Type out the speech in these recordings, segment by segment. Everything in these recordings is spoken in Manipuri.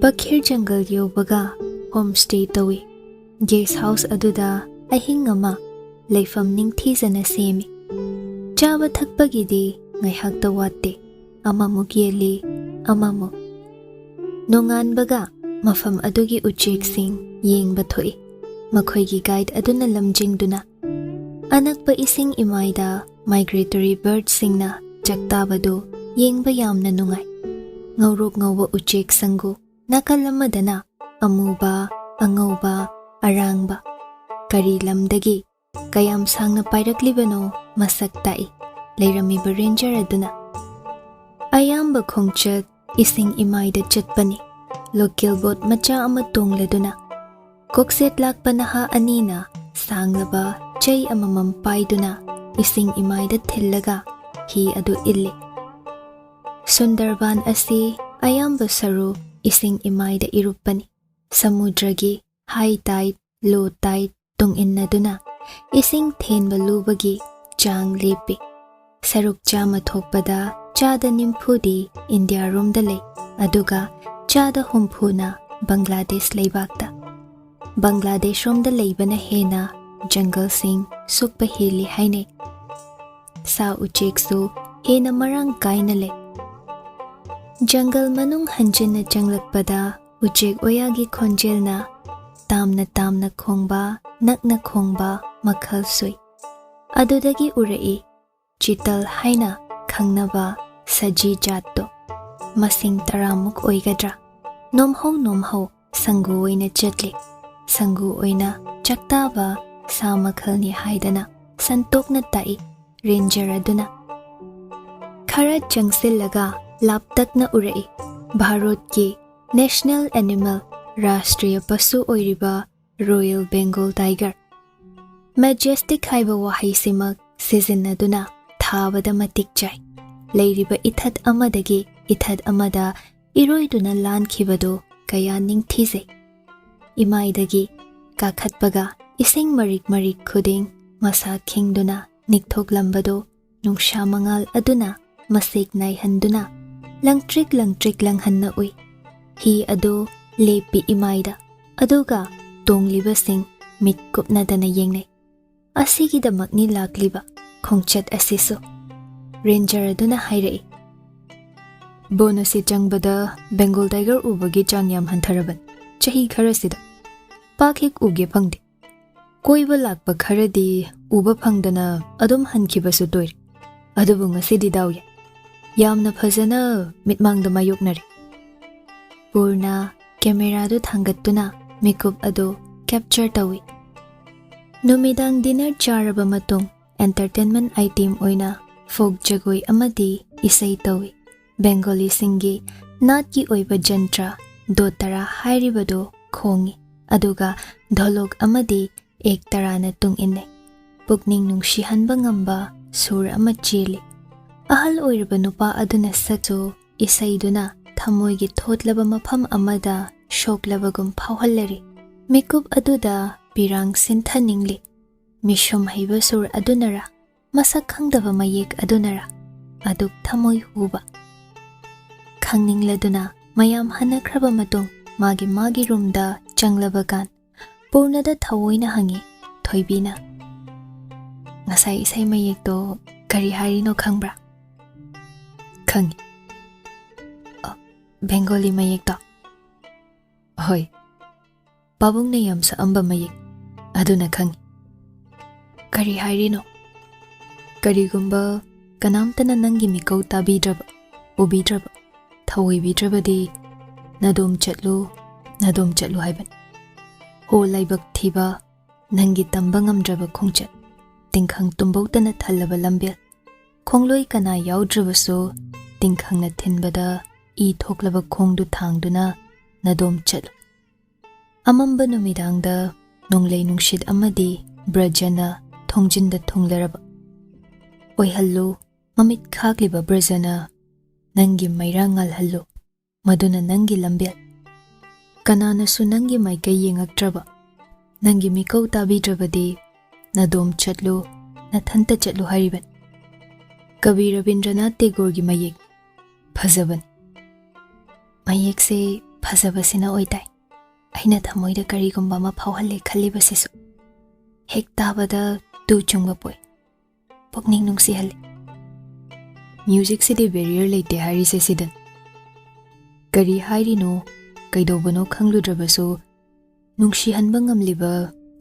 Bakhir jungle yobaga homestay tawi. Guest house aduda ahing ama leifam ningthizana semi. Chaba thakpagidi ngaihak tawate amamuk yeli amamuk. Nongan baga mafam adugi uchek sing yengba thoi. Makhoigi guide aduna lamjingduna. Anak pa ising imayda migratory bird singna jaktabado yengba yamna nungay. Ngawrok ngawwa uchek sanggo nakalamadana amuba, angawba, arangba. Kari lamdagi kayam sangna pairaklibanو masak tai leiramiba ranger aduna. Ayamba khongchat ising imayda chatpani. Local boat macha ama tongladuna. Kokset lakpanaha anina sanglaba chay amamam paiduna ising imayda thillaga hi adu illi. Sundarban asi ayamba saru ising imayda irupani. Samudragi high tide, low tide tung innaduna ising thenba lubagi chang lepi. Saruk chama thokpada chada nimphudi India romda lay aduga chada humpuna Bangladesh leibakta. Bangladesh romda leibana hena jungle sing sukpa heli haine. Sa uchek su hena marang kaina le. Jungle manung hanjina janglakpada uchek oyagi khonjelna tamna khongba nakna khongba makhal sui. Adudagi urai chital haina khangnaba saji jatto masing taramuk oigadra. Nomho sangu oina chatli. Sangu oina chaktaba sa makhalni haidana santokna tai ranger aduna. Khara jangsillaga laptakna urai Bharat ki national animal Rashtriya pasu oiriba Royal Bengal tiger. Majestic haiba wahai simak sizinaduna thabada matik jai. Leiriba ithad amadagi ithad amada iroiduna lankhibado kaya ningthize. Imaidagi kakhatpaga ising marik khuding masa khingduna nikthok-lambado nungsha mangal aduna masik naihanduna langtrik langhanna ui. Hi ado lepi imaida aduga tongliba sing mit kupnadana yengnay. Asigidamakni lakliba khongchat asiso. Ranger aduna hairai. Bonasi changbada Bengal tiger ubagi changyam hantharaban. Chahi kharasida pakhik uge phangde. Koiba lakpa kharadi uba phangdana adum hankibasu toir. Adubu ngasidi dawya. Yamna phajana mitmangda mayoknari. PURNA camera do thangattuna makeup ado capture tawi. Numidang dinner charaba matung entertainment item oina folk jagoi amadi isai tawi. Bengali singi nat ki oiba jantra dotara hairibado khongi aduga dholok amadi ek tarana tung inne. Pukning nungshihanba ngamba sur ama chili. Ahal oiriba nupa aduna sakso isaiduna thamoigi thotlaba mafam amada shoklabagum phawhallari. Makeup aduda pirang sinthaningli. Mishum haiba sur adunara masak khangdaba mayek adunara aduk thamoi huba. Khangningladuna mayam hanakraba matung magi roomda changlabagan PURNAda thawoina hangi thoibina. Ngasai isai mayek to kari harino khangbra? Khangi. Bengali mayek to? Hoy. Pabung na yam sa amba mayek aduna khangi. Kari harino? Karigumba kanamtana nangi mikaw tabidraba ubidraba thawoibidrabadi nadom chatlu haiban. Ho laibak thiba nangi tamba ngamdraba khongchat tingkhang tumbawtana thallaba lambel khongloi kana yaudrabaso tingkhangna thinbada I thoklaba khongdu thangduna nadom chatlu. Amamba numidangda nonglei nungshid amadi brajana thongjinda thonglaraba. Oihallu mamit khakliba brajana nangi mairangal hallu maduna nangi lambel. Kananasu nangi maikai yengaktraba nangi mikau tabidrabadi nadom chatlu nathanta chatlu hariban. Kavi Rabindranath Tagore gi mayek phajaban. Mayek se ꯐꯖꯕꯁꯤꯅ ꯑꯣꯏꯇꯥꯏ ꯑꯩꯅ ꯊꯃꯣꯏꯗ ꯀꯔꯤꯒꯨꯝꯕ ꯑꯃ ꯐꯥꯎꯍꯜꯂꯦ ꯈꯜꯂꯤꯕꯁꯤꯁꯨ ꯍꯦꯛ ꯇꯥꯕꯗ ꯇꯨ ꯆꯨꯡꯕ ꯄꯣꯏ ꯄꯨꯛꯅꯤꯡ ꯅꯨꯡꯁꯤꯍꯜꯂꯤ ꯃ꯭ꯌꯨꯖꯤꯛꯁꯤꯗꯤ ꯕꯦꯔꯤꯌꯔ ꯂꯩꯇꯦ ꯍꯥꯏꯔꯤꯁꯦ ꯁꯤꯗ ꯀꯔꯤ ꯍꯥꯏꯔꯤꯅꯣ ꯀꯩꯗꯧꯕꯅꯣ ꯈꯪꯂꯨꯗ꯭ꯔꯕꯁꯨ ꯅꯨꯡꯁꯤꯍꯟꯕ ꯉꯝꯂꯤꯕ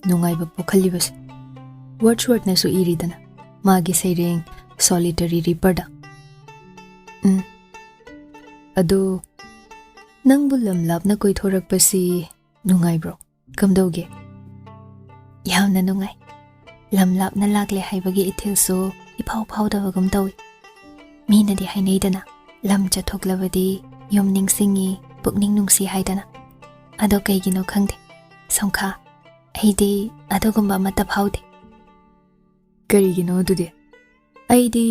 ꯅꯨꯡꯉꯥꯏꯕ ꯄꯣꯛꯍꯜꯂꯤꯕꯁꯦ ꯋꯥꯔꯗꯁꯋꯔꯊꯅꯁꯨ ꯏꯔꯤꯗꯅ ꯃꯥꯒꯤ ꯁꯩꯔꯦꯡ ꯁꯣꯂꯤꯇꯔꯤ ꯔꯤꯄꯔꯗ ꯑꯗꯣ ꯅꯪꯕꯨ ꯂꯝ ꯂꯥꯞꯅ ꯀꯣꯏꯊꯣꯔꯛꯄꯁꯤ ꯅꯨꯡꯉꯥꯏꯕ꯭ꯔꯣ ꯀꯝꯗꯧꯒꯦ ꯌꯥꯝꯅ ꯅꯨꯡꯉꯥꯏ ꯂꯝ ꯂꯥꯞꯅ ꯂꯥꯛꯂꯦ ꯍꯥꯏꯕꯒꯤ ꯏꯊꯤꯜꯁꯨ ꯏꯐꯥꯎ ꯐꯥꯎꯗꯕꯒꯨꯝ ꯇꯧꯏ ꯃꯤꯅꯗꯤ ꯍꯥꯏꯅꯩꯗꯅ ꯂꯝ ꯆꯠꯊꯣꯛꯂꯕꯗꯤ ꯌꯨꯝ ꯅꯤꯡꯁꯤꯡꯉꯤ ꯄꯨꯛꯅꯤꯡ ꯅꯨꯡꯁꯤ ꯍꯥꯏꯗꯅ ꯑꯗꯣ ꯀꯩꯒꯤꯅꯣ ꯈꯪꯗꯦ ꯁꯝꯈꯥ ꯑꯩꯗꯤ ꯑꯗꯨꯒꯨꯝꯕ ꯑꯃꯠꯇ ꯐꯥꯎꯗꯦ ꯀꯔꯤꯒꯤꯅꯣ ꯑꯗꯨꯗꯤ ꯑꯩꯗꯤ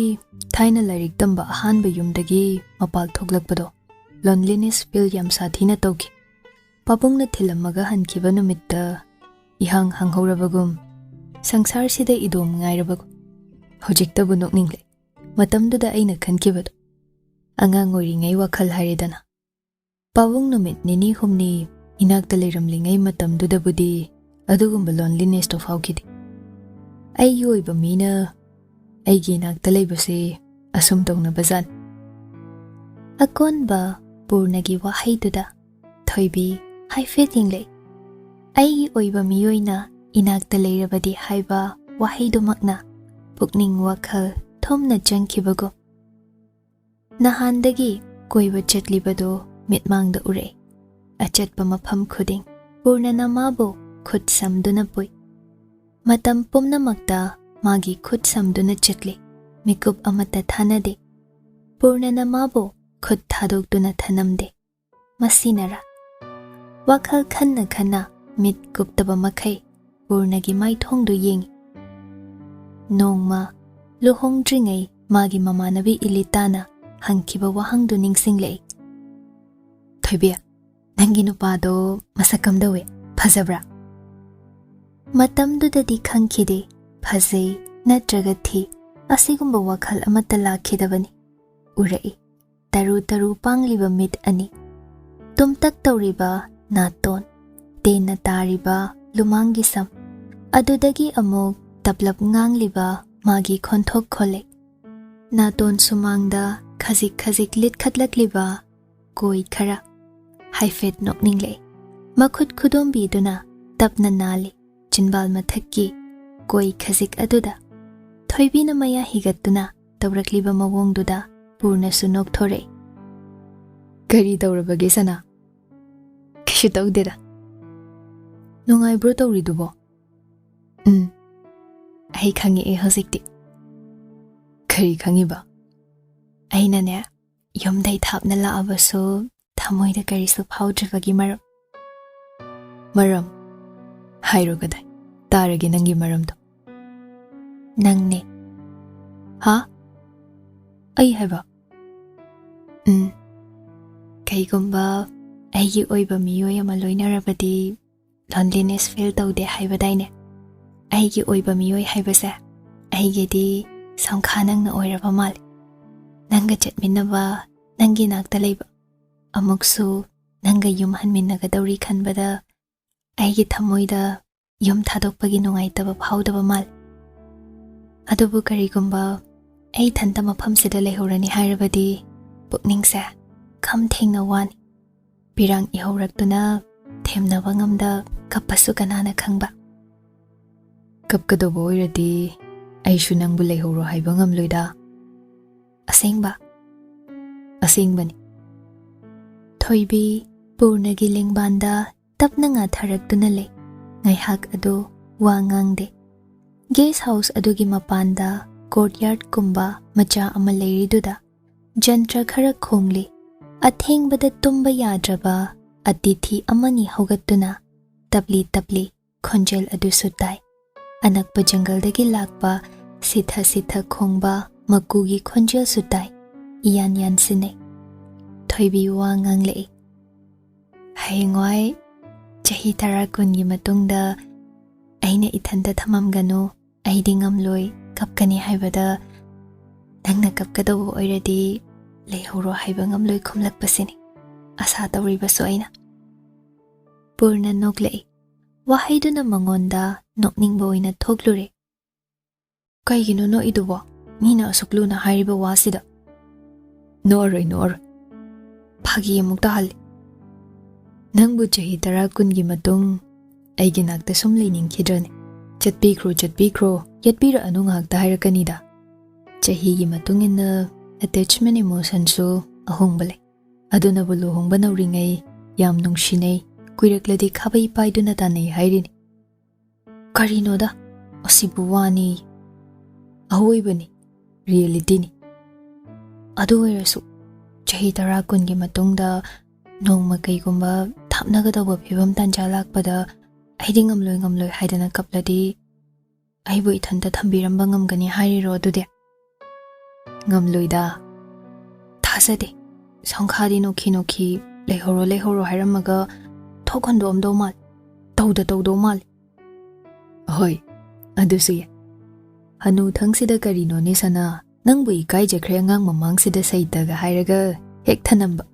ꯊꯥꯏꯅ ꯂꯥꯏꯔꯤꯛ ꯇꯝꯕ ꯑꯍꯥꯟꯕ ꯌꯨꯝꯗꯒꯤ ꯃꯄꯥꯜ ꯊꯣꯛꯂꯛꯄꯗꯣ ꯂꯣꯟꯂꯤꯅꯦꯁ ꯐꯤꯜ ꯌꯥꯝ ꯁꯥꯊꯤꯅ ꯇꯧꯈꯤ ꯄꯥꯕꯨꯡꯅ ꯊꯤꯜꯂꯝꯃꯒ ꯍꯟꯈꯤꯕ ꯅꯨꯃꯤꯠꯇ ꯏꯍꯥꯡ ꯍꯥꯡꯍꯧꯔꯕꯒꯨꯝ ꯁꯪꯁꯥꯔꯁꯤꯗ ꯏꯗꯣꯝ ꯉꯥꯏꯔꯕꯒꯨꯝ ꯍꯧꯖꯤꯛꯇꯕꯨ ꯅꯣꯛꯅꯤꯡꯂꯦ ꯃꯇꯝꯗꯨꯗ ꯑꯩꯅ ꯈꯟꯈꯤꯕꯗꯣ ꯑꯉꯥꯡ ꯑꯣꯏꯔꯤꯉꯩ ꯋꯥꯈꯜ ꯍꯥꯏꯔꯦꯗꯅ ꯄꯥꯕꯨꯡ ꯅꯨꯃꯤꯠ ꯅꯤꯅꯤ ꯍꯨꯝꯅꯤ ꯏꯅꯥꯛꯇ ꯂꯩꯔꯝꯂꯤꯉꯩ ꯃꯇꯝꯗꯨꯗꯕꯨꯗꯤ ꯑꯗꯨꯒꯨꯝꯕ ꯂꯣꯟꯂꯤꯅꯦꯁꯇꯣ ꯐꯥꯎꯈꯤꯗꯦ ꯑꯩꯒꯤ ꯑꯣꯏꯕ ꯃꯤꯅ ꯑꯩꯒꯤ ꯏꯅꯥꯛꯇ ꯂꯩꯕꯁꯦ ꯑꯁꯨꯝ ꯇꯧꯅꯕꯖꯥꯠꯅꯤ ꯑꯀꯣꯟꯕ ꯄꯨꯔꯅꯒꯤ ꯋꯥꯍꯩꯗꯨꯗ ꯊꯣꯏꯕꯤ ꯍꯥꯏꯐꯦꯠ ꯌꯦꯡꯂꯛꯏ ꯑꯩꯒꯤ ꯑꯣꯏꯕ ꯃꯤꯑꯣꯏꯅ ꯏꯅꯥꯛꯇ ꯂꯩꯔꯕꯗꯤ ꯍꯥꯏꯕ ꯋꯥꯍꯩꯗꯨꯃꯛꯅ ꯄꯨꯛꯅꯤꯡ ꯋꯥꯈꯜ ꯊꯨꯝꯅ ꯆꯪꯈꯤꯕꯒꯨꯝ ꯅꯍꯥꯟꯗꯒꯤ ꯀꯣꯏꯕ ꯆꯠꯂꯤꯕꯗꯣ ꯃꯤꯠꯃꯥꯡꯗ ꯎꯔꯛꯏ ꯑꯆꯠꯄ ꯃꯐꯝ ꯈꯨꯗꯤꯡ ꯄꯨꯔꯅꯅ ꯃꯥꯕꯨ ꯈꯨꯠ ꯁꯝꯗꯨꯅ ꯄꯨꯏ ꯃꯇꯝ ꯄꯨꯝꯅꯃꯛꯇ ꯃꯥꯒꯤ ꯈꯨꯠ ꯁꯝꯗꯨꯅ ꯆꯠꯂꯤ ꯃꯤꯀꯨꯞ ꯑꯃꯠꯇ ꯊꯥꯅꯗꯦ ꯄꯨꯔꯅꯅ ꯃꯥꯕꯨ ꯈꯨꯠ ꯊꯥꯗꯣꯛꯇꯨꯅ ꯊꯅꯝꯗꯦ ꯃꯁꯤꯅꯔꯥ ꯋꯥꯈꯜ ꯈꯟꯅ ꯈꯟꯅ ꯃꯤꯠ ꯀꯨꯞꯇꯕ ꯃꯈꯩ ꯄꯨꯔꯅꯒꯤ ꯃꯥꯏꯊꯣꯡꯗꯨ ꯌꯦꯡꯉꯤ ꯅꯣꯡꯃ ꯂꯨꯍꯣꯡꯗ꯭ꯔꯤꯉꯩ ꯃꯥꯒꯤ ꯃꯃꯥꯟꯅꯕꯤ ꯏꯂꯤꯇꯥꯅ ꯍꯪꯈꯤꯕ ꯋꯥꯍꯪꯗꯨ ꯅꯤꯡꯁꯤꯡꯂꯛꯏ ꯊꯣꯏꯕꯤ ꯅꯪꯒꯤ ꯅꯨꯄꯥꯗꯣ ꯃꯁꯛ ꯀꯝꯗꯧꯏ ꯐꯖꯕ꯭ꯔꯥ ꯃꯇꯝꯗꯨꯗꯗꯤ ꯈꯪꯈꯤꯗꯦ ꯐꯖꯩ ꯅꯠꯇ꯭ꯔꯒ ꯊꯤ ꯑꯁꯤꯒꯨꯝꯕ ꯋꯥꯈꯜ ꯑꯃꯠꯇ ꯂꯥꯛꯈꯤꯗꯕꯅꯤ ꯎꯔꯛꯏ ꯇꯔꯨ ꯇꯔꯨ ꯄꯥꯡꯂꯤꯕ ꯃꯤꯠ ꯑꯅꯤ ꯇꯨꯝꯇꯛ ꯇꯧꯔꯤꯕ ꯅꯥꯇꯣꯟ ꯇꯦꯟꯅ ꯇꯥꯔꯤꯕ ꯂꯨꯃꯥꯡꯒꯤ ꯁꯝ ꯑꯗꯨꯗꯒꯤ ꯑꯃꯨꯛ ꯇꯞꯂꯞ ꯉꯥꯡꯂꯤꯕ ꯃꯥꯒꯤ ꯈꯣꯟꯊꯣꯛ ꯈꯣꯜꯂꯩ ꯅꯥꯇꯣꯟ ꯁꯨꯃꯥꯡꯗ ꯈꯖꯤꯛ ꯈꯖꯤꯛ ꯂꯤꯠꯈꯠꯂꯛꯂꯤꯕ ꯀꯣꯏ ꯈꯔ ꯍꯥꯏꯐꯦꯠ ꯅꯣꯛꯅꯤꯡꯂꯛꯏ ꯃꯈꯨꯠ ꯈꯨꯗꯣꯝꯕꯤꯗꯨꯅ ꯇꯞꯅ ꯅꯥꯜꯂꯤ ꯆꯤꯟꯕꯥꯜ ꯃꯊꯛꯀꯤ ꯀꯣꯏ ꯈꯖꯤꯛ ꯑꯗꯨꯗ ꯊꯣꯏꯕꯤꯅ ꯃꯌꯥ ꯍꯤꯒꯠꯇꯨꯅ ꯇꯧꯔꯛꯂꯤꯕ ꯃꯑꯣꯡꯗꯨꯗ ꯄꯨꯔꯅꯁꯨ ꯅꯣꯛꯊꯣꯔꯛꯏ ꯀꯔꯤ ꯇꯧꯔꯕꯒꯦ ꯁꯅꯥ ꯀꯩꯁꯨ ꯇꯧꯗꯦꯗ ꯅꯨꯡꯉꯥꯏꯕ꯭ꯔꯣ ꯇꯧꯔꯤꯗꯨꯕꯣ ꯑꯩ ꯈꯪꯉꯛꯑꯦ ꯍꯧꯖꯤꯛꯇꯤ ꯀꯔꯤ ꯈꯪꯉꯤꯕ ꯑꯩꯅꯅꯦ ꯌꯨꯝꯗꯩ ꯊꯥꯞꯅ ꯂꯥꯛꯑꯕꯁꯨ ꯊꯃꯣꯏꯗ ꯀꯔꯤꯁꯨ ꯐꯥꯎꯗ꯭ꯔꯤꯕꯒꯤ ꯃꯔꯝ ꯍꯥꯏꯔꯣ ꯀꯗꯥꯏ ꯇꯥꯔꯒꯦ ꯅꯪꯒꯤ ꯃꯔꯝꯗꯣ ꯅꯪꯅꯦ ꯍꯥ ꯑꯩ ꯍꯥꯏꯕ ꯀꯩꯒꯨꯝꯕ ꯑꯩꯒꯤ ꯑꯣꯏꯕ ꯃꯤꯑꯣꯏ ꯑꯃ ꯂꯣꯏꯅꯔꯕꯗꯤ ꯂꯣꯟꯂꯤꯅꯦꯁ ꯐꯤꯜ ꯇꯧꯗꯦ ꯍꯥꯏꯕꯗꯥꯏꯅꯦ ꯑꯩꯒꯤ ꯑꯣꯏꯕ ꯃꯤꯑꯣꯏ ꯍꯥꯏꯕꯁꯦ ꯑꯩꯒꯤꯗꯤ ꯁꯝꯈꯥ ꯅꯪꯅ ꯑꯣꯏꯔꯕ ꯃꯥꯜꯂꯤ ꯅꯪꯒ ꯆꯠꯃꯤꯟꯅꯕ ꯅꯪꯒꯤ ꯅꯥꯛꯇ ꯂꯩꯕ ꯑꯃꯨꯛꯁꯨ ꯅꯪꯒ ꯌꯨꯝ ꯍꯟꯃꯤꯟꯅꯒꯗꯧꯔꯤ ꯈꯟꯕꯗ ꯑꯩꯒꯤ ꯊꯃꯣꯏꯗ ꯌꯨꯝ ꯊꯥꯗꯣꯛꯄꯒꯤ ꯅꯨꯡꯉꯥꯏꯇꯕ ꯐꯥꯎꯗꯕ ꯃꯥꯜꯂꯤ ꯑꯗꯨꯕꯨ ꯀꯔꯤꯒꯨꯝꯕ ꯑꯩ ꯊꯟꯇ ꯃꯐꯝꯁꯤꯗ ꯂꯩꯍꯧꯔꯅꯤ ꯍꯥꯏꯔꯕꯗꯤ ꯄꯨꯛꯅꯤꯡꯁꯦ ꯈꯝ ꯊꯦꯡꯅ ꯋꯥꯅꯤ ꯄꯤꯔꯥꯡ ꯏꯍꯧꯔꯛꯇꯨꯅ ꯊꯦꯝꯅꯕ ꯉꯝꯗ ꯀꯞꯄꯁꯨ ꯀꯅꯥꯅ ꯈꯪꯕ ꯀꯞꯀꯗꯧꯕ ꯑꯣꯏꯔꯗꯤ ꯑꯩꯁꯨ ꯅꯪꯕꯨ ꯂꯩꯍꯧꯔꯣ ꯍꯥꯏꯕ ꯉꯝꯂꯣꯏꯗ ꯑꯁꯦꯡꯕꯅꯤ ꯊꯣꯏꯕꯤ ꯄꯨꯔꯅꯒꯤ ꯂꯦꯡꯕꯥꯟꯗ ꯇꯞꯅ ꯉꯥꯊꯔꯛꯇꯨꯅ ꯂꯩ ꯉꯥꯏꯍꯥꯛ ꯑꯗꯨ ꯋꯥ ꯉꯥꯡꯗꯦ ꯒꯦꯁ ꯍꯥꯎꯁ ꯑꯗꯨꯒꯤ ꯃꯄꯥꯟꯗ ꯀꯣꯔꯠꯌꯥꯔꯗꯀꯨꯝꯕ ꯃꯆꯥ ꯑꯃ ꯂꯩꯔꯤꯗꯨꯗ ꯖꯟꯇ꯭ꯔ ꯈꯔ ꯈꯣꯡꯂꯤ ꯑꯊꯦꯡꯕꯗ ꯇꯨꯝꯕ ꯌꯥꯗ꯭ꯔꯕ ꯑꯇꯤꯊꯤ ꯑꯃꯅꯤ ꯍꯧꯒꯠꯇꯨꯅ ꯇꯞꯂꯤ ꯇꯞꯂꯤ ꯈꯣꯟꯖꯦꯜ ꯑꯗꯨꯁꯨ ꯇꯥꯏ ꯑꯅꯛꯄ ꯖꯪꯒꯜꯗꯒꯤ ꯂꯥꯛꯄ ꯁꯤꯊ ꯁꯤꯊ ꯈꯣꯡꯕ ꯃꯀꯨꯒꯤ ꯈꯣꯟꯖꯦꯜꯁꯨ ꯇꯥꯏ ꯏꯌꯥꯟ ꯌꯥꯟꯁꯤꯟꯅꯩ ꯊꯣꯏꯕꯤ ꯋꯥ ꯉꯥꯡꯂꯛꯏ ꯍꯌꯦꯡꯋꯥꯏ ꯆꯍꯤ 10-20ꯒꯤ ꯃꯇꯨꯡꯗ ꯑꯩꯅ ꯏꯊꯟꯇ ꯊꯃꯝꯒꯅꯨ ꯑꯩꯗꯤ ꯉꯝꯂꯣꯏ ꯀꯞꯀꯅꯤ ꯍꯥꯏꯕꯗ ꯅꯪꯅ ꯀꯞꯀꯗꯧꯕ ꯑꯣꯏꯔꯗꯤ ꯂꯩꯍꯧꯔꯣ ꯍꯥꯏꯕ ꯉꯝꯂꯣꯏ ꯈꯨꯝꯂꯛꯄꯁꯤꯅꯤ ꯑꯁꯥ ꯇꯧꯔꯤꯕꯁꯨ ꯑꯩꯅ ꯄꯨꯔꯅ ꯅꯣꯛꯂꯛꯏ ꯋꯥꯍꯩꯗꯨꯅ ꯃꯉꯣꯟꯗ ꯅꯣꯛꯅꯤꯡꯕ ꯑꯣꯏꯅ ꯊꯣꯛꯂꯨꯔꯦ ꯀꯩꯒꯤꯅꯣ ꯅꯣꯛꯏꯗꯨꯕꯣ ꯃꯤꯅ ꯑꯁꯨꯛ ꯂꯨꯅ ꯍꯥꯏꯔꯤꯕ ꯋꯥꯁꯤꯗ ꯅꯣꯛꯑꯔꯣꯏ ꯐꯥꯒꯤ ꯑꯃꯨꯛ ꯇꯥꯍꯜꯂꯤ ꯅꯪꯕꯨ ꯆꯍꯤ 10 ꯀꯨꯟꯒꯤ ꯃꯇꯨꯡ ꯑꯩꯒꯤ ꯅꯥꯛꯇ ꯁꯨꯝ ꯂꯩꯅꯤꯡꯈꯤꯗ꯭ꯔꯅꯦ ꯆꯠꯄꯤꯈ꯭ꯔꯣ ꯌꯦꯠꯄꯤꯔꯛꯑꯅꯨ ꯉꯥꯛꯇ ꯍꯥꯏꯔꯛꯀꯅꯤꯗ ꯆꯍꯤꯒꯤ ꯃꯇꯨꯡ ꯏꯟꯅ ꯑꯦꯇꯦꯆꯃꯦꯟ ꯏꯃꯣꯁꯟꯁꯨ ꯑꯍꯣꯡꯕ ꯂꯩ ꯑꯗꯨꯅꯕꯨ ꯂꯨꯍꯣꯡꯕ ꯅꯧꯔꯤꯉꯩ ꯌꯥꯝ ꯅꯨꯡꯁꯤꯅꯩ ꯀꯨꯏꯔꯛꯂꯗꯤ ꯈꯥꯕꯩ ꯄꯥꯏꯗꯨꯅ ꯇꯥꯟꯅꯩ ꯍꯥꯏꯔꯤꯅꯤ ꯀꯔꯤꯅꯣꯗ ꯑꯁꯤꯕꯨ ꯋꯥꯅꯤ ꯑꯍꯣꯏꯕꯅꯤ ꯔꯤꯌꯦꯂꯤꯇꯤꯅꯤ ꯑꯗꯨ ꯑꯣꯏꯔꯁꯨ ꯆꯍꯤ 10 ꯀꯨꯟꯒꯤ ꯃꯇꯨꯡꯗ ꯅꯣꯡꯃ ꯀꯩꯒꯨꯝꯕ ꯊꯥꯞꯅꯒꯗꯧꯕ ꯐꯤꯕꯝ ꯇꯥꯟꯖꯥ ꯂꯥꯛꯄꯗ ꯑꯩꯗꯤ ꯉꯝꯂꯣꯏ ꯍꯥꯏꯗꯅ ꯀꯞꯂꯗꯤ ꯑꯩꯕꯨ ꯏꯊꯟꯇ ꯊꯝꯕꯤꯔꯝꯕ ꯉꯝꯒꯅꯤ ꯍꯥꯏꯔꯤꯔꯣ ꯑꯗꯨꯗꯤ ꯉꯝꯂꯣꯏꯗ ꯊꯥꯖꯗꯦ ꯁꯪꯈꯥꯗꯤ ꯅꯣꯛꯈꯤ ꯂꯩꯍꯧꯔꯣ ꯍꯥꯏꯔꯝꯃꯒ ꯊꯣꯛ ꯍꯟꯗꯣꯛꯑꯝꯗꯧ ꯃꯥꯜ ꯇꯧꯗꯧ ꯃꯥꯜ ꯍꯣꯏ ꯑꯗꯨꯁꯨ ꯌꯥꯏ ꯍꯅꯨꯊꯪꯁꯤꯗ ꯀꯔꯤꯅꯣꯅꯦ ꯁꯅꯥ ꯅꯪꯕꯨ ꯏꯀꯥꯏꯖꯈ꯭ꯔꯦ ꯑꯉꯥꯡ ꯃꯃꯥꯡꯁꯤꯗ ꯁꯩꯇꯒ ꯍꯥꯏꯔꯒ ꯍꯦꯛ ꯊꯅꯝꯕ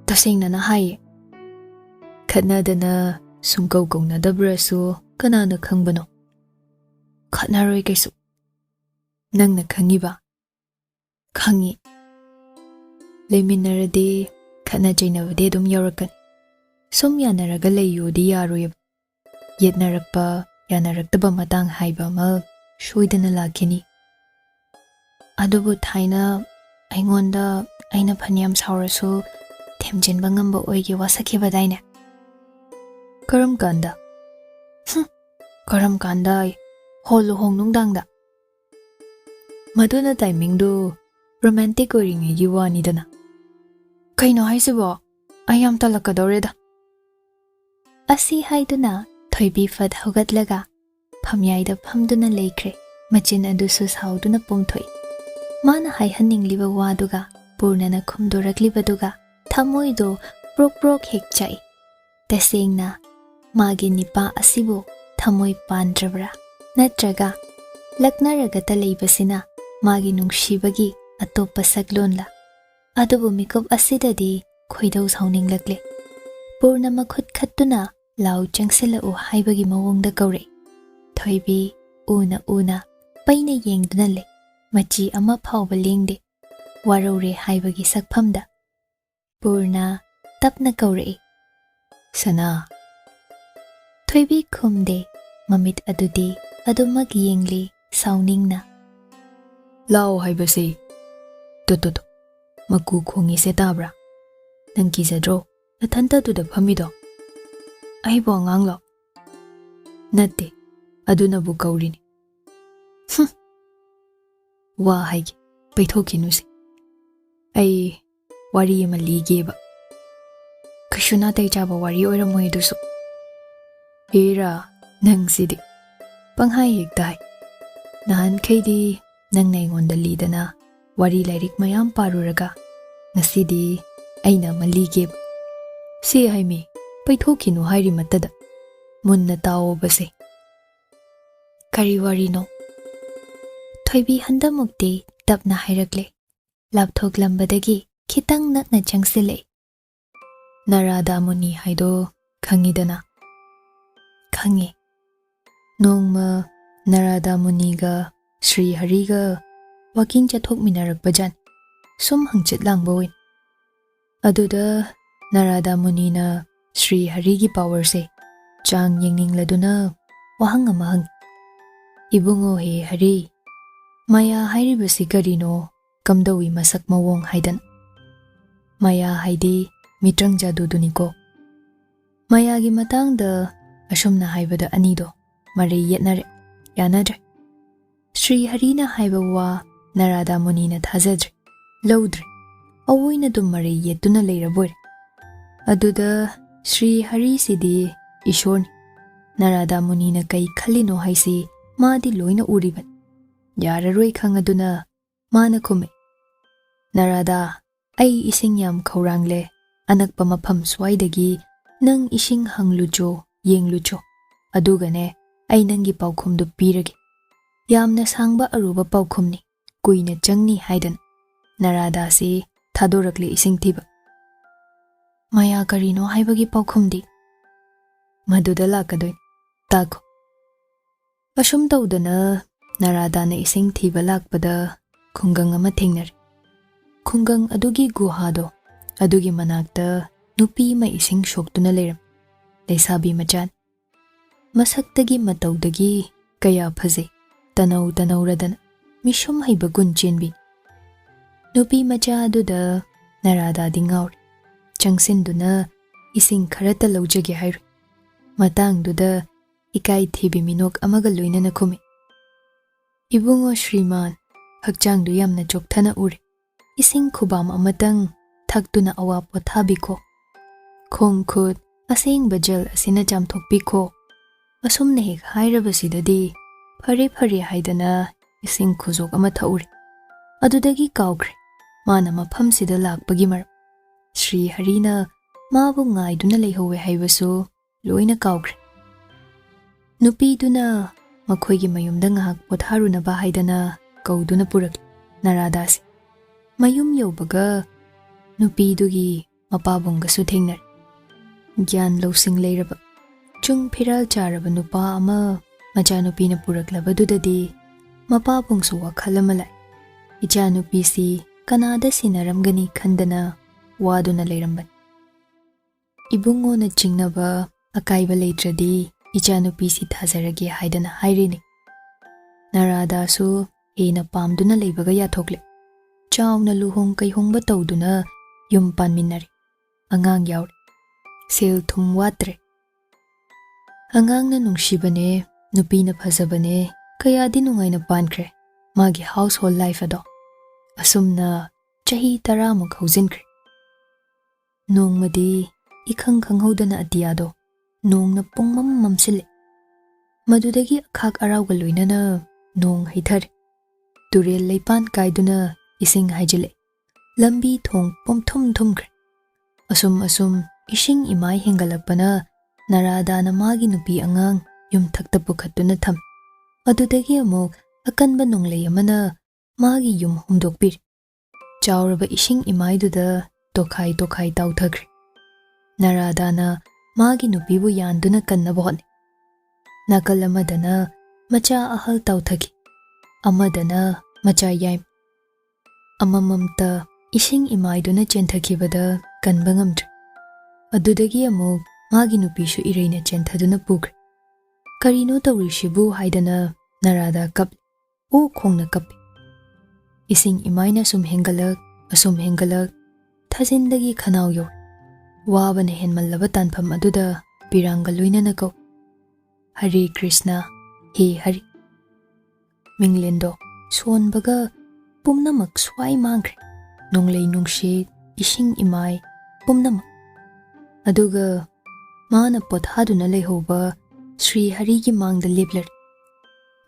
ꯇꯁꯦꯡꯅꯅ ꯍꯥꯏꯌꯦ ꯈꯠꯅꯗꯅ ꯁꯨꯡꯀꯧ ꯀꯧꯅꯗꯕ꯭ꯔꯁꯨ ꯀꯅꯥꯅ ꯈꯪꯕꯅꯣ ꯈꯠꯅꯔꯣꯏ ꯀꯩꯁꯨ ꯅꯪꯅ ꯈꯪꯉꯤꯕ ꯈꯪꯉꯤ ꯂꯩꯃꯤꯟꯅꯔꯗꯤ ꯈꯠꯅ ꯆꯩꯅꯕꯗꯤ ꯑꯗꯨꯝ ꯌꯧꯔꯛꯀꯅꯤ ꯁꯨꯝ ꯌꯥꯅꯔꯒ ꯂꯩꯌꯣꯗꯤ ꯌꯥꯔꯣꯏꯕ ꯌꯦꯠꯅꯔꯛꯄ ꯌꯥꯅꯔꯛꯇꯕ ꯃꯇꯥꯡ ꯍꯥꯏꯕ ꯑꯃ ꯁꯣꯏꯗꯅ ꯂꯥꯛꯈꯤꯅꯤ ꯑꯗꯨꯕꯨ ꯊꯥꯏꯅ ꯑꯩꯉꯣꯟꯗ ꯑꯩꯅ ꯐꯅꯌꯥꯝ ꯁꯥꯎꯔꯁꯨ ꯊꯦꯝꯖꯤꯟꯕ ꯉꯝꯕ ꯑꯣꯏꯒꯦ ꯋꯥꯁꯛꯈꯤꯕꯗꯥꯏꯅꯦ ꯀꯔꯝ ꯀꯥꯟꯗ ꯍꯣ ꯂꯨꯍꯣꯡ ꯅꯨꯡꯗꯥꯡꯗ ꯃꯗꯨꯅ ꯇꯥꯏꯃꯤꯡꯗꯨ ꯔꯣꯃꯥꯟꯇꯤꯛ ꯑꯣꯏꯔꯤꯉꯩꯒꯤ ꯋꯥꯅꯤꯗꯅ ꯀꯩꯅꯣ ꯍꯥꯏꯁꯤꯕꯣ ꯑꯩ ꯌꯥꯝ ꯇꯜꯂꯛꯀꯗꯧꯔꯦꯗ ꯑꯁꯤ ꯍꯥꯏꯗꯨꯅ ꯊꯣꯏꯕꯤ ꯐꯠ ꯍꯧꯒꯠꯂꯒ ꯐꯝꯌꯥꯏꯗ ꯐꯝꯗꯨꯅ ꯂꯩꯈ꯭ꯔꯦ ꯃꯆꯤꯟ ꯑꯗꯨꯁꯨ ꯁꯥꯎꯗꯨꯅ ꯄꯣꯡꯊꯣꯛꯏ ꯃꯥꯅ ꯍꯥꯏꯍꯟꯅꯤꯡꯂꯤꯕ ꯋꯥꯗꯨꯒ ꯄꯨꯔꯅꯅ ꯈꯨꯝꯗꯣꯔꯛꯂꯤꯕꯗꯨꯒ ꯊꯃꯣꯏꯗꯣ ꯄ꯭ꯔꯣꯛ ꯍꯦꯛ ꯆꯥꯛꯏ ꯇꯁꯦꯡꯅ ꯃꯥꯒꯤ ꯅꯤꯄꯥ ꯑꯁꯤꯕꯨ ꯊꯃꯣꯏ ꯄꯥꯟꯗ꯭ꯔꯕ꯭ꯔꯥ ꯅꯠꯇ꯭ꯔꯒ ꯂꯛꯅꯔꯒꯇ ꯂꯩꯕꯁꯤꯅ ꯃꯥꯒꯤ ꯅꯨꯡꯁꯤꯕꯒꯤ ꯑꯇꯣꯞꯄ ꯁꯛꯂꯣꯟꯂ ꯑꯗꯨꯕꯨ ꯃꯤꯀꯨꯞ ꯑꯁꯤꯗꯗꯤ ꯈꯣꯏꯗꯧ ꯁꯥꯎꯅꯤꯡꯂꯛꯂꯦ ꯄꯨꯔꯅ ꯃꯈꯨꯠ ꯈꯠꯇꯨꯅ ꯂꯥꯎ ꯆꯪꯁꯤꯜꯂꯛꯎ ꯍꯥꯏꯕꯒꯤ ꯃꯑꯣꯡꯗ ꯀꯧꯔꯛꯏ ꯊꯣꯏꯕꯤ ꯎꯅ ꯄꯩꯅ ꯌꯦꯡꯗꯨꯅ ꯂꯩ ꯃꯆꯤ ꯑꯃ ꯐꯥꯎꯕ ꯂꯦꯡꯗꯦ ꯋꯥꯔꯧꯔꯦ ꯍꯥꯏꯕꯒꯤ ꯁꯛꯐꯝꯗ ꯄꯨꯔꯅ ꯇꯞꯅ ꯀꯧꯔꯛꯏ ꯁꯅꯥ ꯊꯣꯏꯕꯤ ꯈꯨꯝꯗꯦ ꯃꯃꯤꯠ ꯑꯗꯨꯗꯤ ꯑꯗꯨꯃꯛ ꯌꯦꯡꯂꯤ ꯁꯥꯎꯅꯤꯡꯅ ꯂꯥꯎ ꯍꯥꯏꯕꯁꯤ ꯇꯨ ꯃꯀꯨ ꯈꯣꯡꯉꯤꯁꯦ ꯇꯥꯕ꯭ꯔꯥ ꯅꯪ ꯀꯤꯖꯗ꯭ꯔꯣ ꯅꯊꯟꯇ ꯑꯗꯨꯗ ꯐꯝꯃꯤꯗꯣ ꯑꯩꯕꯨ ꯑꯉꯥꯡꯂꯣ ꯅꯠꯇꯦ ꯑꯗꯨꯅꯕꯨ ꯀꯧꯔꯤꯅꯤ ꯋꯥ ꯍꯥꯏꯒꯦ ꯄꯩꯊꯣꯛꯈꯤꯅꯨꯁꯦ ꯑꯩ ꯋꯥꯔꯤ ꯑꯃ ꯂꯤꯒꯦꯕ ꯀꯩꯁꯨ ꯅꯥꯇꯩ ꯆꯥꯕ ꯋꯥꯔꯤ ꯑꯣꯏꯔꯝꯃꯣꯏ ꯑꯗꯨꯁꯨ ꯍꯦꯔꯥ ꯅꯪꯁꯤꯗꯤ ꯄꯪꯍꯥꯏ ꯍꯦꯛꯇ ꯍꯥꯏ ꯅꯍꯥꯟꯈꯩꯗꯤ ꯅꯪꯅ ꯑꯩꯉꯣꯟꯗ ꯂꯤꯗꯅ ꯋꯥꯔꯤ ꯂꯥꯏꯔꯤꯛ ꯃꯌꯥꯝ ꯄꯥꯔꯨꯔꯒ ꯉꯁꯤꯗꯤ ꯑꯩꯅ ꯑꯃ ꯂꯤꯒꯦꯕ ꯁꯤ ꯍꯥꯏꯃꯤ ꯄꯩꯊꯣꯛꯈꯤꯅꯨ ꯍꯥꯏꯔꯤꯃꯠꯇꯗ ꯃꯨꯟꯅ ꯇꯥꯎꯑꯣꯕꯁꯦ ꯀꯔꯤ ꯋꯥꯔꯤꯅꯣ ꯊꯣꯏꯕꯤ ꯍꯟꯗꯃꯨꯛꯇꯤ ꯇꯞꯅ ꯍꯥꯏꯔꯛꯂꯦ ꯂꯥꯞꯊꯣꯛꯂꯝꯕꯗꯒꯤ ꯈꯤꯇꯪ ꯅꯛꯅ ꯆꯪꯁꯤꯜꯂꯛꯏ ꯅꯔꯥꯗꯥ ꯃꯨꯅꯤ ꯍꯥꯏꯗꯣ ꯈꯪꯉꯤꯗꯅ ꯈꯪꯉꯤ ꯅꯣꯡꯃ ꯅꯔꯥꯗꯥ ꯃꯨꯅꯤꯒ ꯁ꯭ꯔꯤ ꯍꯔꯤꯒ ꯋꯥꯀꯤꯡ ꯆꯠꯊꯣꯛꯃꯤꯟꯅꯔꯛꯄꯖꯥꯠꯅꯤ ꯁꯨꯝ ꯍꯪꯆꯤꯠ ꯂꯥꯡꯕ ꯑꯣꯏꯅ ꯑꯗꯨꯗ ꯅꯔꯥꯗꯥ ꯃꯨꯅꯤꯅ ꯁ꯭ꯔꯤ ꯍꯔꯤꯒꯤ ꯄꯥꯋꯔꯁꯦ ꯆꯥꯡ ꯌꯦꯡꯅꯤꯡꯂꯗꯨꯅ ꯋꯥꯍꯪ ꯑꯃ ꯍꯪꯉꯤ ꯏꯕꯨꯡꯉꯣ ꯍꯦ ꯍꯔꯤ ꯃꯌꯥ ꯍꯥꯏꯔꯤꯕꯁꯤ ꯀꯔꯤꯅꯣ ꯀꯝꯗꯧꯏ ꯃꯁꯛ ꯃꯑꯣꯡ ꯍꯥꯏꯗꯅ ꯃꯌꯥ ꯍꯥꯏꯗꯤ ꯃꯤꯇ꯭ꯔꯪ ꯖꯥꯗꯨꯗꯨꯅꯤꯀꯣ ꯃꯌꯥꯒꯤ ꯃꯇꯥꯡꯗ ꯑꯁꯨꯝꯅ ꯍꯥꯏꯕꯗ ꯑꯅꯤꯗꯣ ꯃꯔꯩ ꯌꯦꯠꯅꯔꯦ ꯌꯥꯅꯗ꯭ꯔꯦ ꯁ꯭ꯔꯤ ꯍꯔꯤꯅ ꯍꯥꯏꯕ ꯋꯥ ꯅꯔꯥꯗꯥ ꯃꯨꯅꯤꯅ ꯊꯥꯖꯗ꯭ꯔꯦ ꯂꯧꯗ꯭ꯔꯦ ꯑꯋꯣꯏꯅ ꯑꯗꯨꯝ ꯃꯔꯩ ꯌꯦꯠꯇꯨꯅ ꯂꯩꯔꯕꯣꯏꯔꯦ ꯑꯗꯨꯗ ಶ್ರೀ ಹರಿಸಿದಿ ꯏꯁꯣꯔꯅꯤ ꯅꯔꯥꯗꯥ ꯃꯨꯅꯤꯅ ꯀꯩ ꯈꯜꯂꯤꯅꯣ ꯍꯥꯏꯁꯤ ꯃꯥꯗꯤ ꯂꯣꯏꯅ ꯎꯔꯤꯕꯅꯤ ꯌꯥꯔꯔꯣꯏ ꯈꯪꯉꯗꯨꯅ ꯃꯥꯅ ꯈꯨꯝꯃꯦ ꯅꯔꯥꯗꯥ ꯑꯩ ꯏꯁꯤꯡ ꯌꯥꯝ ꯈꯧꯔꯥꯡꯂꯦ ꯑꯅꯛꯄ ꯃꯐꯝ ꯁ꯭ꯋꯥꯏꯗꯒꯤ ꯅꯪ ꯏꯁꯤꯡ ꯍꯪꯂꯨꯆꯣ ꯌꯦꯡꯂꯨꯆꯣ ꯑꯗꯨꯒꯅꯦ ꯑꯩ ꯅꯪꯒꯤ ꯄꯥꯎꯈꯨꯝꯗꯨ ꯄꯤꯔꯒꯦ ꯌꯥꯝꯅ ꯁꯥꯡꯕ ꯑꯔꯨꯕ ꯄꯥꯎꯈꯨꯝꯅꯤ ꯀꯨꯏꯅ ꯆꯪꯅꯤ ꯍꯥꯏꯗꯅ ꯅꯔꯥꯗꯥꯁꯤ ꯊꯥꯗꯣꯔꯛꯂꯦ ꯏꯁꯤꯡ ꯊꯤꯕ Maya karino haibagi paukhumdi. Maduda lakadoi. Tako. Asum tawdana Narada na ising thiba lakpada khungang ama thengnar. Khungang adugi guhado adugi manakta nupi ma ising shoktuna leram. Leisabi machan. Masaktagi matawdagi kaya phaze. Tanaw radan mishum haiba gun chenbi. Nupi macha aduda Narada dingaur. Changsinduna ising kharata laujage hairu. Matangduda ikai thibi minok amaga loinana khumi. Ibungo Shriman hakchangdu yamna chokthana uri. Ising khubam amatang thakduna awa pothabiko. Khong khut asing bajal asina chamthokpiko. Asumna hek hairabasidadi phare haidana ising khuzok ama thauri. Adudagi kaukre mana mafamsida lakpagi mar. Sri Harina mabu ngaiduna leihowe haibasu loina kaukre. Nupiduna makhoigi mayumda ngahak potharunaba haidana kauduna purak Naradasi. Mayum yaubaga nupidugi mapabunggasu thengnar. Gyan losing leiraba. Chung phiral charaba nupa ama machanupina puraklabadudadi mapabungsu WakhaL ama lai. Ichanupisi kanada sinaramgani khandana waduna leiramban. Ibungo na chingnaba akaiba leitradi ichanupisi thazarage haidana hairini. Narada su hena pamduna leibaga yathokle. Chawna luhong kaihongba tawduna yum panminnari. Angang yauri. Sel thum watre. Angang na nungshibane, nupina phazabane, kayadi nungaina pankre. Magi household life ado. Asumna chahi 10 muk hauzinkre. Nongmadi ikhang khanghodana atiyado. Nong na pungmam mamsile. Madudagi akhak arawga loinana nong haithari. Turel leipan kaiduna ising haijile. Lambi thong pomthum thumkre. Asum ising imai hengalakpana Narada na magi nupi angang yum thakta pukhatuna tham. Adudagi amuk akanba nonglei amana magi yum humdokpir. Chawraba ising imai duda tokhai tawthakre. Narada na magi nupibu yanduna kannaba hotne. Nakal amadana macha ahal tawthaki. Amadana macha yaim. Amamamta ising imaiduna chenthakibada kanba ngamdre. Adudagi amuk magi nupishu ireina chenthaduna pukre. Karino tawrishibu haidana Narada kap o khongna kapi. Ising imaina sum hengalak thazindagi khanau yor. Wabana henmallaba tanpham aduda piranga loinana kau. Hare Krishna, He Hari. Minglendo sonbaga pumnamak swai mangkre. Nonglei nungshit ising imai pumnamak. Aduga mana pothaduna leihoba Sri Harigi mangda leplar.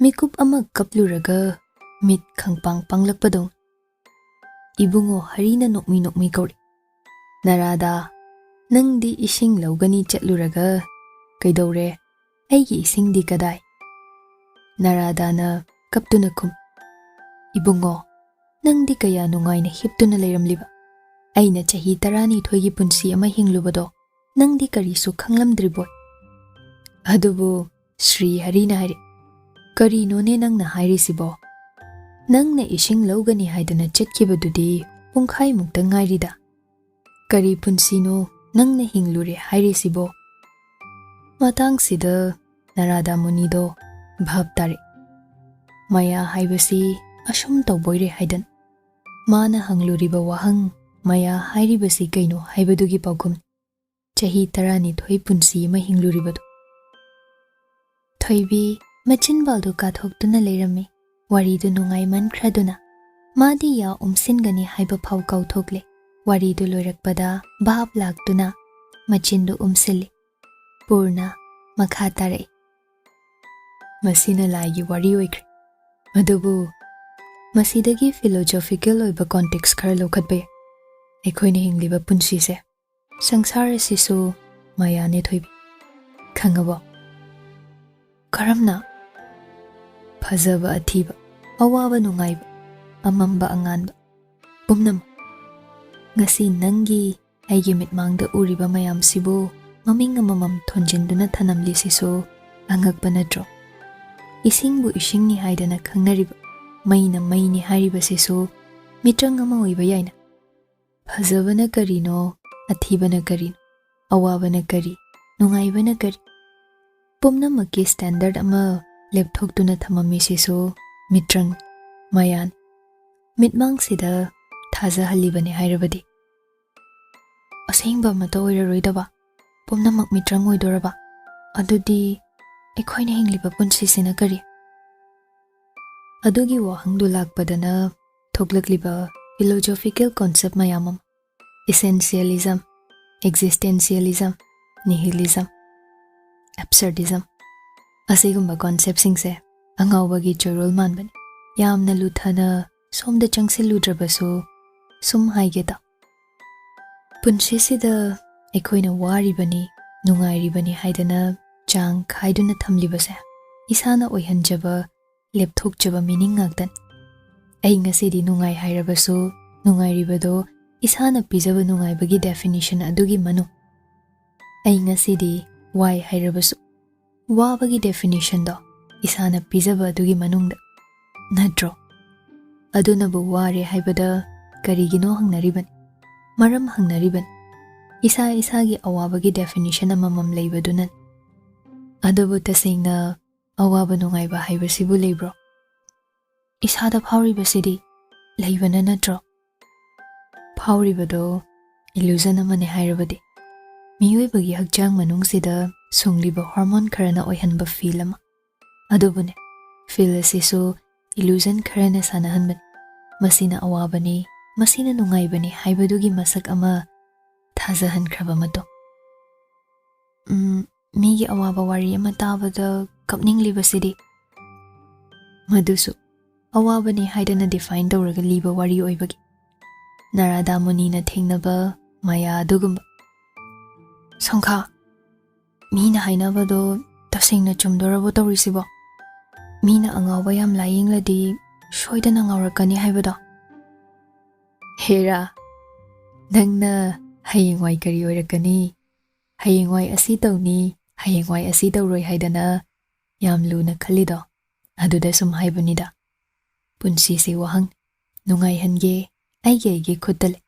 Mikup ama kapluraga mit khangpang panglakpadong. Ibungo Harina nokmi kauri. Narada nangdi ising laugani chatluraga kaidore aigi ising di kadai. Narada na kaptuna kum. Ibungo nangdi kaya nungaina hiptuna leiramliba. Aina chahi 12 punsi ama hinglubado nangdi karisu khanglamdriboy. Adubu Sri Harina hari. Karino ne nangna hairisibo. Nangna ising laugani haidana chetkibadudi pungkhai mukta ngairida. Kari punsino nangna hinglure hairisibo. Matangsida Narada Munido bhab tare. Maya haibasi asum tawboire haidan. Mana hangluriba wahang maya hairibasi kaino haibadugi paukum. Chahi 12 punsi ama hingluribadu. Thoibi machin baldu kathoktuna leirami. Waridu nungai mankhraduna. Madi ya umsingani haiba phau kauthokle. Waridu loirakpada bhab laktuna. Machindu umsili. Purna makha tare. Masina laigi wari oikre. Adubu masidagi philosophical oiba context khara lokhatbe. Ekhoina hingliba punsi se. Sangsara sisu mayane thoibi. Khangabo. Karamna phazaba athiba awaba nungaiba amamba anganba pumnam ngasi nangi ꯑꯩꯒꯤ ꯃꯤꯠꯃꯥꯡꯗ ꯎꯔꯤꯕ ꯃꯌꯥꯝꯁꯤꯕꯨ ꯃꯃꯤꯡ ꯑꯃꯃꯝ ꯊꯣꯟꯖꯤꯟꯗꯨꯅ ꯊꯅꯝꯂꯤꯁꯤꯁꯨ ꯑꯉꯛꯄ ꯅꯠꯇ꯭ꯔꯣ? ꯏꯁꯤꯡꯕꯨ ꯏꯁꯤꯡꯅꯤ ꯍꯥꯏꯗꯅ ꯈꯪꯅꯔꯤꯕ, ꯃꯩꯅ ꯃꯩꯅꯤ ꯍꯥꯏꯔꯤꯕꯁꯤꯁꯨ ꯃꯤꯇ꯭ꯔꯪ ꯑꯃ ꯑꯣꯏꯕ ꯌꯥꯏꯅ꯫ ꯐꯖꯕꯅ ꯀꯔꯤꯅꯣ, ꯑꯊꯤꯕꯅ ꯀꯔꯤꯅꯣ, ꯑꯋꯥꯕꯅ ꯀꯔꯤ, ꯅꯨꯡꯉꯥꯏꯕꯅ ꯀꯔꯤ, ꯄꯨꯝꯅꯃꯛꯀꯤ ꯁ꯭ꯇꯦꯟꯗꯔꯗ ꯑꯃ ꯂꯦꯞꯊꯣꯛꯇꯨꯅ ꯊꯝꯃꯝꯃꯤꯁꯤꯁꯨ ꯃꯤꯇ꯭ꯔꯪ, ꯃꯌꯥꯅꯤ꯫ ꯃꯤꯠꯃꯥꯡꯁꯤꯗ ꯊꯥꯖꯍꯜꯂꯤꯕꯅꯤ ꯍꯥꯏꯔꯕꯗꯤ ꯑꯁꯦꯡꯕ ꯑꯃꯠꯇ ꯑꯣꯏꯔꯔꯣꯏꯗꯕ, ꯄꯨꯝꯅꯃꯛ ꯃꯤꯇ꯭ꯔꯪ ꯑꯣꯏꯗꯣꯔꯕ, ꯑꯗꯨꯗꯤ ꯑꯩꯈꯣꯏꯅ ꯍꯤꯡꯂꯤꯕ ꯄꯨꯟꯁꯤꯁꯤꯅ ꯀꯔꯤ? ꯑꯗꯨꯒꯤ ꯋꯥꯍꯪꯗꯨ ꯂꯥꯛꯄꯗꯅ ꯊꯣꯛꯂꯛꯂꯤꯕ ꯐꯤꯂꯣꯁꯣꯐꯤꯀꯦꯜ ꯀꯣꯟꯁꯦꯞ ꯃꯌꯥꯝ ꯑꯃ, ꯏꯁꯦꯟꯁꯤꯌꯦꯂꯤꯖꯝ, ꯑꯦꯛꯖꯤꯁꯇꯦꯟꯁꯤꯌꯦꯂꯤꯖꯝ, ꯅꯤꯍꯤꯂꯤꯖꯝ, ꯑꯦꯕꯁꯔꯗꯤꯖꯝ, ꯑꯁꯤꯒꯨꯝꯕ ꯀꯣꯟꯁꯦꯞꯁꯤꯡꯁꯦ ꯑꯉꯥꯎꯕꯒꯤ ꯆꯣꯏꯔꯣꯜ ꯃꯥꯟꯕꯅꯤ꯫ ꯌꯥꯝꯅ ꯂꯨꯊꯅ ꯁꯣꯝꯗ ꯆꯪꯁꯤꯜꯂꯨꯗ꯭ꯔꯕꯁꯨ ꯁꯨꯝ ꯍꯥꯏꯒꯦ ꯇꯥꯎ꯫ ꯄꯨꯟꯁꯤꯁꯤꯗ ꯑꯩꯈꯣꯏꯅ ꯋꯥꯔꯤꯕꯅꯤ, ꯅꯨꯡꯉꯥꯏꯔꯤꯕꯅꯤ ꯍꯥꯏꯗꯅ ꯆꯥꯡ ꯈꯥꯏꯗꯨꯅ ꯊꯝꯂꯤꯕꯁꯦ ꯏꯁꯥꯅ ꯑꯣꯏꯍꯟꯖꯕ, ꯂꯦꯞꯊꯣꯛꯆꯕ ꯃꯤꯅꯤꯡ ꯉꯥꯛꯇꯅꯤ꯫ ꯑꯩ ꯉꯁꯤꯗꯤ ꯅꯨꯡꯉꯥꯏ ꯍꯥꯏꯔꯕꯁꯨ ꯅꯨꯡꯉꯥꯏꯔꯤꯕꯗꯣ ꯏꯁꯥꯅ ꯄꯤꯖꯕ ꯅꯨꯡꯉꯥꯏꯕꯒꯤ ꯗꯦꯐꯤꯅꯤꯁꯟ ꯑꯗꯨꯒꯤ ꯃꯅꯨꯡ, ꯑꯩ ꯉꯁꯤꯗꯤ ꯋꯥꯏ ꯍꯥꯏꯔꯕꯁꯨ ꯋꯥꯕꯒꯤ ꯗꯦꯐꯤꯅꯤꯁꯟꯗꯣ ꯏꯁꯥꯅ ꯄꯤꯖꯕ ꯑꯗꯨꯒꯤ ꯃꯅꯨꯡꯗ, ꯅꯠꯇ꯭ꯔꯣ? ꯑꯗꯨꯅꯕꯨ ꯋꯥꯔꯦ ꯍꯥꯏꯕꯗ ꯀꯔꯤꯒꯤꯅꯣ ꯍꯪꯅꯔꯤꯕꯅꯤ, ꯃꯔꯝ ꯍꯪꯅꯔꯤꯕꯅꯤ, ꯏꯁꯥ ꯏꯁꯥꯒꯤ ꯑꯋꯥꯕꯒꯤ ꯗꯦꯐꯤꯅꯤꯁꯟ ꯑꯃꯃꯝ ꯂꯩꯕꯗꯨꯅꯅꯤ꯫ ꯑꯗꯨꯕꯨ ꯇꯁꯦꯡꯅ ꯑꯋꯥꯕ ꯅꯨꯡꯉꯥꯏꯕ ꯍꯥꯏꯕꯁꯤꯕꯨ ꯂꯩꯕ꯭ꯔꯣ? ꯏꯁꯥꯗ ꯐꯥꯎꯔꯤꯕꯁꯤꯗꯤ ꯂꯩꯕꯅ ꯅꯠꯇ꯭ꯔꯣ? ꯐꯥꯎꯔꯤꯕꯗꯣ ꯏꯂꯨꯖꯟ ꯑꯃꯅꯦ ꯍꯥꯏꯔꯕꯗꯤ ꯃꯤꯑꯣꯏꯕꯒꯤ ꯍꯛꯆꯥꯡ ꯃꯅꯨꯡꯁꯤꯗ ꯁꯨꯡꯂꯤꯕ ꯍꯣꯔꯃꯣꯟ ꯈꯔꯅ ꯑꯣꯏꯍꯟꯕ ꯐꯤꯜ ꯑꯃ, ꯑꯗꯨꯕꯨꯅꯦ ꯐꯤꯜ ꯑꯁꯤꯁꯨ ꯏꯂꯨꯖꯟ ꯈꯔꯅ ꯁꯥꯟꯅꯍꯟꯕꯅꯤ꯫ ꯃꯁꯤꯅ ꯑꯋꯥꯕꯅꯤ, ꯃꯁꯤꯅ ꯅꯨꯡꯉꯥꯏꯕꯅꯤ ꯍꯥꯏꯕꯗꯨꯒꯤ ꯃꯁꯛ ꯑꯃ ꯊꯥꯖꯍꯟꯈ꯭ꯔꯕ ꯃꯇꯨꯡ, ꯃꯤꯒꯤ ꯑꯋꯥꯕ ꯋꯥꯔꯤ ꯑꯃ ꯇꯥꯕꯗ ꯀꯞꯅꯤꯡꯂꯤꯕꯁꯤꯗꯤ ꯃꯗꯨꯁꯨ ꯑꯋꯥꯕꯅꯤ ꯍꯥꯏꯗꯅ ꯗꯤꯐꯥꯏꯟ ꯇꯧꯔꯒ ꯂꯤꯕ ꯋꯥꯔꯤ ꯑꯣꯏꯕꯒꯤ ꯅꯥꯔꯥꯗꯥ ꯃꯨꯅꯤꯅ ꯊꯦꯡꯅꯕ ꯃꯌꯥ ꯑꯗꯨꯒꯨꯝꯕ꯫ ꯁꯣꯡꯈꯥ, ꯃꯤꯅ ꯍꯥꯏꯅꯕꯗꯣ ꯇꯁꯦꯡꯅ ꯆꯨꯝꯗꯣꯔꯕꯣ ꯇꯧꯔꯤꯁꯤꯕꯣ? ꯃꯤꯅ ꯑꯉꯥꯎꯕ ꯌꯥꯝ ꯂꯥꯏꯌꯦꯡꯂꯗꯤ ꯁꯣꯏꯗꯅ ꯉꯥꯎꯔꯛꯀꯅꯤ ꯍꯥꯏꯕꯗꯣ? ꯍꯦꯔꯥ, ꯅꯪꯅ ꯍꯌꯦꯡꯋꯥꯏ ꯀꯔꯤ ꯑꯣꯏꯔꯛꯀꯅꯤ, ꯍꯌꯦꯡꯋꯥꯏ ꯑꯁꯤ ꯇꯧꯅꯤ, ꯍꯌꯦꯡꯋꯥꯏ ꯑꯁꯤ ꯇꯧꯔꯣꯏ ꯍꯥꯏꯗꯅ ꯌꯥꯝ ꯂꯨꯅ ꯈꯜꯂꯤꯗꯣ ꯑꯗꯨꯗ ꯁꯨꯝ ꯍꯥꯏꯕꯅꯤꯗ꯫ ꯄꯨꯟꯁꯤꯁꯤ ꯋꯥꯍꯪ, ꯅꯨꯡꯉꯥꯏꯍꯟꯒꯦ ꯑꯩꯒꯤ ꯈꯨꯠꯇ ꯂꯩ꯫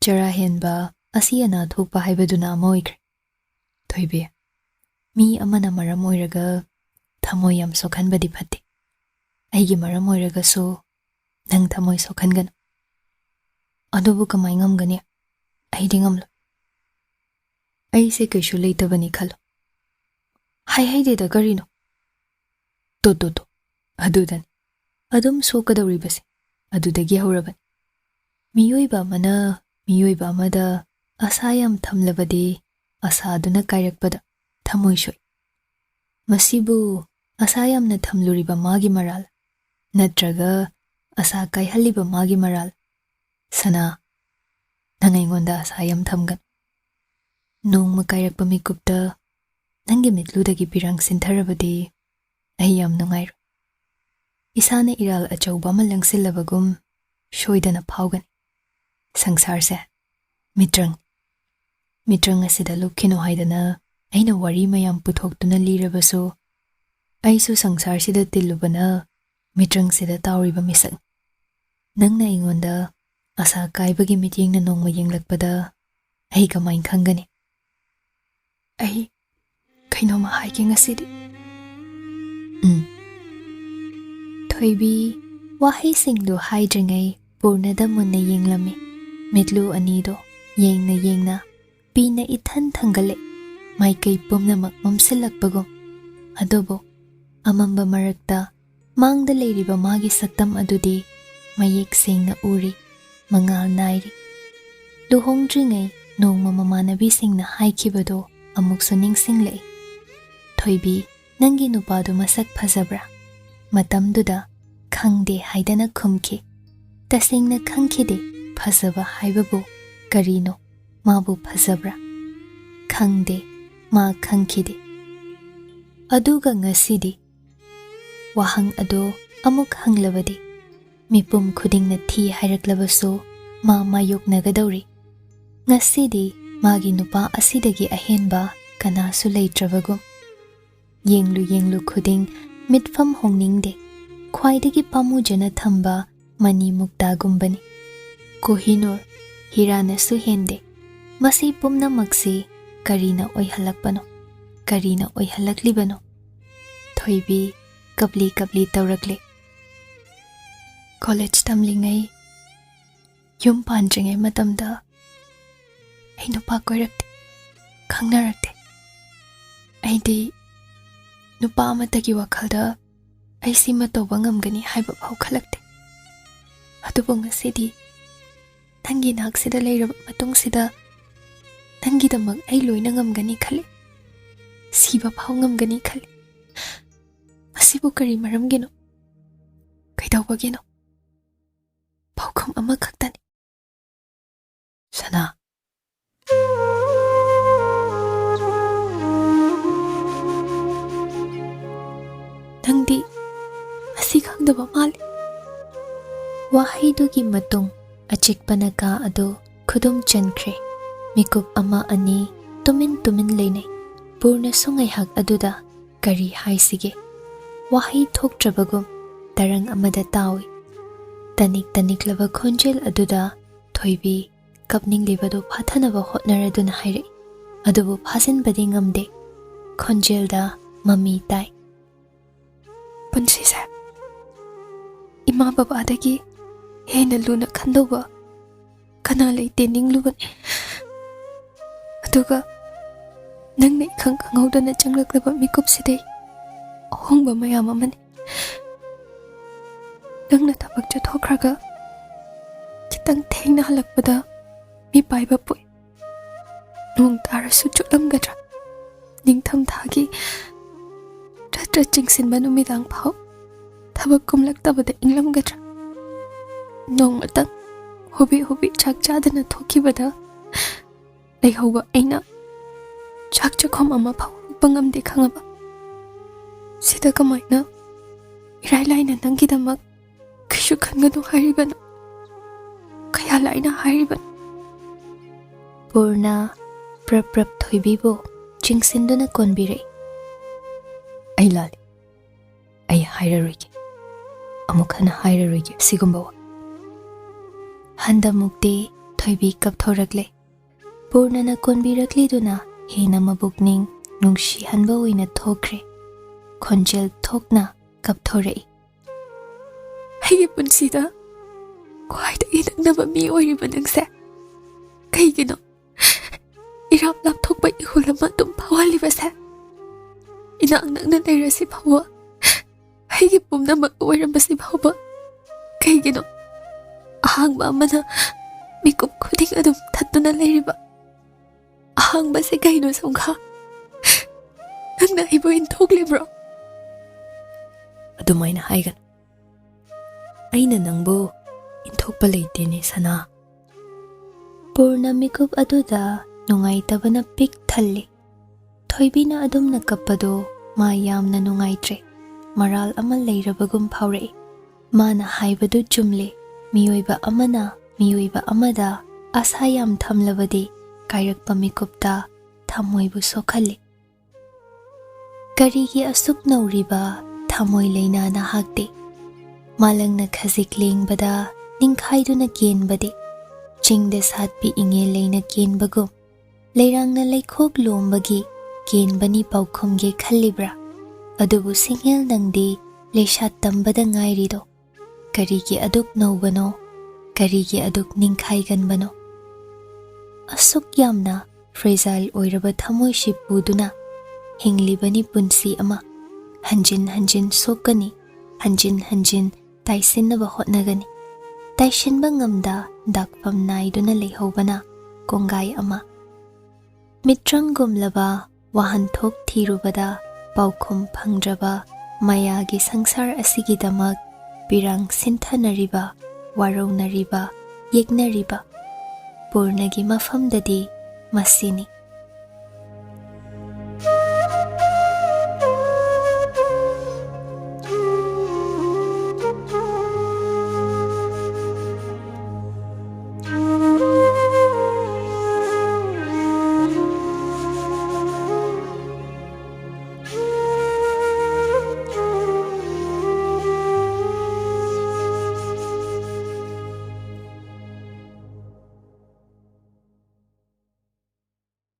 ꯆꯔꯥ ꯍꯦꯟꯕ, ꯑꯁꯤ ꯑꯅꯥ ꯊꯣꯛꯄ ꯍꯥꯏꯕꯗꯨꯅ ꯑꯃ ꯑꯣꯏꯈ꯭ꯔꯦ꯫ ꯊꯣꯏꯕꯤ, ꯃꯤ ꯑꯃꯅ ꯃꯔꯝ ꯑꯣꯏꯔꯒ ꯊꯃꯣꯏ ꯌꯥꯝ ꯁꯣꯛꯍꯟꯕꯗꯤ ꯐꯠꯇꯦ꯫ ꯑꯩꯒꯤ ꯃꯔꯝ ꯑꯣꯏꯔꯒꯁꯨ ꯅꯪ ꯊꯃꯣꯏ ꯁꯣꯛꯍꯟꯒꯅꯨ꯫ ꯑꯗꯨꯕꯨ ꯀꯃꯥꯏ ꯉꯝꯒꯅꯤ? ꯑꯩꯗꯤ ꯉꯝꯂꯣꯏ꯫ ꯑꯩꯁꯦ ꯀꯩꯁꯨ ꯂꯩꯇꯕꯅꯤ ꯈꯜꯂꯣ꯫ ꯍꯥꯏꯍꯩꯗꯦꯗ ꯀꯔꯤꯅꯣ? ꯇꯣ ꯑꯗꯨꯗꯅꯤ ꯑꯗꯨꯝ ꯁꯣꯛꯀꯗꯧꯔꯤꯕꯁꯦ, ꯑꯗꯨꯗꯒꯤ ꯍꯧꯔꯕꯅꯤ꯫ ꯃꯤꯑꯣꯏꯕ ꯑꯃꯅ ꯃꯤꯑꯣꯏꯕ ꯑꯃꯗ ꯑꯁꯥ ꯌꯥꯝ ꯊꯝꯂꯕꯗꯤ ꯑꯁꯥꯗꯨꯅ ꯀꯥꯏꯔꯛꯄꯗ ꯊꯃꯣꯏ ꯁꯣꯛꯏ꯫ ꯃꯁꯤꯕꯨ ꯑꯁꯥ ꯌꯥꯝꯅ ꯊꯝꯂꯨꯔꯤꯕ ꯃꯥꯒꯤ ꯃꯔꯥꯜ, ꯅꯠꯇ꯭ꯔꯒ ꯑꯁꯥ ꯀꯥꯏꯍꯜꯂꯤꯕ ꯃꯥꯒꯤ ꯃꯔꯥꯜ? ꯁꯅꯥ, ꯅꯪ ꯑꯩꯉꯣꯟꯗ ꯑꯁꯥ ꯌꯥꯝ ꯊꯝꯒꯅꯨ꯫ ꯅꯣꯡꯃ ꯀꯥꯏꯔꯛꯄ ꯃꯤꯀꯨꯞꯇ ꯅꯪꯒꯤ ꯃꯤꯠꯂꯨꯗꯒꯤ ꯄꯤꯔꯥꯡ ꯁꯤꯟꯊꯔꯕꯗꯤ ꯑꯩ ꯌꯥꯝ ꯅꯨꯡꯉꯥꯏꯔꯣꯏ꯫ ꯏꯁꯥꯅ ꯏꯔꯥꯜ ꯑꯆꯧꯕ ꯑꯃ ꯂꯪꯁꯤꯜꯂꯕꯒꯨꯝ ꯁꯣꯏꯗꯅ ꯐꯥꯎꯒꯅꯤ꯫ ꯁꯪꯁꯥꯔꯁꯦ ꯃꯤꯇ꯭ꯔꯪ, ꯃꯤꯇ꯭ꯔꯪ ꯑꯁꯤꯗ ꯂꯨꯞꯈꯤꯅꯨ ꯍꯥꯏꯗꯅ ꯑꯩꯅ ꯋꯥꯔꯤ ꯃꯌꯥꯝ ꯄꯨꯊꯣꯛꯇꯨꯅ ꯂꯤꯔꯕꯁꯨ ꯑꯩꯁꯨ ꯁꯪꯁꯥꯔꯁꯤꯗ ꯇꯤꯜꯂꯨꯕꯅ ꯃꯤꯇ꯭ꯔꯪꯁꯤꯗ ꯇꯥꯎꯔꯤꯕ ꯃꯤꯁꯛ꯫ ꯅꯪꯅ ꯑꯩꯉꯣꯟꯗ ꯑꯁꯥ ꯀꯥꯏꯕꯒꯤ ꯃꯤꯠꯌꯦꯡꯅ ꯅꯣꯡꯃ ꯌꯦꯡꯂꯛꯄꯗ ꯑꯩ ꯀꯃꯥꯏꯅ ꯈꯪꯒꯅꯤ? ꯑꯩ ꯀꯩꯅꯣꯝꯃ ꯍꯥꯏꯒꯦ ꯉꯁꯤꯗꯤ꯫ ꯊꯣꯏꯕꯤ ꯋꯥꯍꯩꯁꯤꯡꯗꯨ ꯍꯥꯏꯗ꯭ꯔꯤꯉꯩ ꯄꯨꯔꯅꯗ ꯃꯨꯟꯅ ꯌꯦꯡꯂꯝꯃꯤ꯫ ꯃꯤꯠꯂꯨ ꯑꯅꯤꯗꯣ ꯌꯦꯡꯅ ꯌꯦꯡꯅ ꯄꯤꯅ ꯏꯊꯟ ꯊꯪꯒꯠꯂꯦ, ꯃꯥꯏꯀꯩ ꯄꯨꯝꯅꯃꯛ ꯃꯝꯁꯤꯜꯂꯛꯄꯒꯨꯝ꯫ ꯑꯗꯨꯕꯨ ꯑꯃꯝꯕ ꯃꯔꯛꯇ ꯃꯥꯡꯗ ꯂꯩꯔꯤꯕ ꯃꯥꯒꯤ ꯁꯛꯇꯝ ꯑꯗꯨꯗꯤ ꯃꯌꯦꯛ ꯁꯦꯡꯅ ꯎꯔꯤ, ꯃꯉꯥꯜ ꯅꯥꯏꯔꯤ꯫ ꯂꯨꯍꯣꯡꯗ꯭ꯔꯤꯉꯩ ꯅꯣꯡꯃ ꯃꯃꯥꯟꯅꯕꯤꯁꯤꯡꯅ ꯍꯥꯏꯈꯤꯕꯗꯣ ꯑꯃꯨꯛꯁꯨ ꯅꯤꯡꯁꯤꯡꯂꯛꯏ꯫ ꯊꯣꯏꯕꯤ, ꯅꯪꯒꯤ ꯅꯨꯄꯥꯗꯨ ꯃꯁꯛ ꯐꯖꯕ꯭ꯔꯥ? ꯃꯇꯝꯗꯨꯗ ꯈꯪꯗꯦ ꯍꯥꯏꯗꯅ ꯈꯨꯝꯈꯤ꯫ ꯇꯁꯦꯡꯅ ꯈꯪꯈꯤꯗꯦ ꯐꯖꯕ ꯍꯥꯏꯕꯕꯨ ꯀꯔꯤꯅꯣ, ꯃꯥꯕꯨ ꯐꯖꯕ꯭ꯔꯥ? ꯈꯪꯗꯦ, ꯃꯥ ꯈꯪꯈꯤꯗꯦ꯫ ꯑꯗꯨꯒ ꯉꯁꯤꯗꯤ ꯋꯥꯍꯪ ꯑꯗꯨ ꯑꯃꯨꯛ ꯍꯪꯂꯕꯗꯤ ꯃꯤꯄꯨꯝ ꯈꯨꯗꯤꯡꯅ ꯊꯤ ꯍꯥꯏꯔꯛꯂꯕꯁꯨ ꯃꯥ ꯃꯥꯌꯣꯛꯅꯒꯗꯧꯔꯤ꯫ Ngasidi magi nupa asidagi ahenba kanasu leitrabagum. Yenglu khuding mitfam hongningde khwaidagi pamujana thamba mani muktagumbani. Kohinoor hirana su hende masi pumnamaksi karina oihalakpano karina oihalaklibano. Thoibi kapli tawrakle. College tamlingai yum pandringai matamda ai nupa koirakte khangnarakte. Aidi nupa amatagi wakhalda ai sima tawba ngamgani haiba phau khalakte. Adubu ngasidi nangi naksida leiraba matungsida nangidamak ai loina ngamgani khale. Siba phau ngamgani khale. Masibu kari maramgino kaidawbagino paukham ama khaktani. Sana nangdi asi khangdaba mali. Wahaidugi matung achikpana ka ado khudum chankre. Mikup ama ani tumin leinai. Purna sungai hak aduda kari haisige. Wahai thoktrabagum tarang amada tawi. Tanik laba khonjel aduda thoibi kapning libadu phathanaba hotnaraduna haire. Adubu phasinbadi ngamde. Khonjelda mami tai. Punsisa ima baba adagi hena luna khandoba kana leite ninglubani. Aduga nangna ikhang khangaudana changlaklaba mikupsidai ahongba mayam amani. Nangna tabak chathokraga kitang thengna halakpada mi paiba pui. Nong tarasu chutlamgadra ningtham thagi Ratra chingsinba numidang phau thabak kumlaktabada inglamgadra. Nong matang hobi chak chadana thokibada leihauba aina chak chakhom ama phau pangamde khangaba. Sida kamaina irai laina nangidamak kishu khanganu haribano kaya laina haribano. Purna prap thoibibo chingsinduna konbirei. Ai lali ai hairaroige amukhana hairaroige sigumbawa. Handa mukti thoibi kapthorakle. Purnana konbirakliduna hena mabukning nungshi hanba oina thokre. Khonjel thokna kapthorei. Aigi punsida khwaidagi naknaba mi oiriba nangse kaigino irap lap thokba ihulama tum phawalibase. Inang nangna leirasi phawa aigi pumnamak oirambasi phawa kaigino ahangba amana mikup khuding adum thattuna leiriba. Ahangba se kaino songkha nangna ibo inthoklibro. Adumaina haigan aina nangbo inthokpa leitene sana. Purna mikup aduda nungaitabana pik thalli. Thoibina adumna kappado ma yamna nungaitre. Maral ama leirabagum phaurei. Mana haibadu chumle. Miyoiba amana miyoiba amada asa yam thamlabadi kairakpa mikupta thamoibu sokhalli. Karigi asuk nauriba thamoi leina na hakte. Malangna khazik lengbada ningkhaiduna kenbade. Chingde satpi inge leina kenbagum. Leirangna leikhok lombagi kenbani paukhomge khallibra. Adubu singel nangdi leishat tambada ngairido. Karigi aduk naubano, karigi aduk ningkhaiganbano. Asuk yamna fragile oiraba thamoi shipuduna hinglibani punsi ama hanjin sokani hanjin taisinaba hotnagani. Taisinba ngamda dakpam naiduna leihobana kongai ama. Mitrangumlaba wahanthok thirubada paukhom phangdraba mayagi sangsar asigidamak pirang sinthanariba waraunariba yeknariba. Purnagi mafamdadi masini.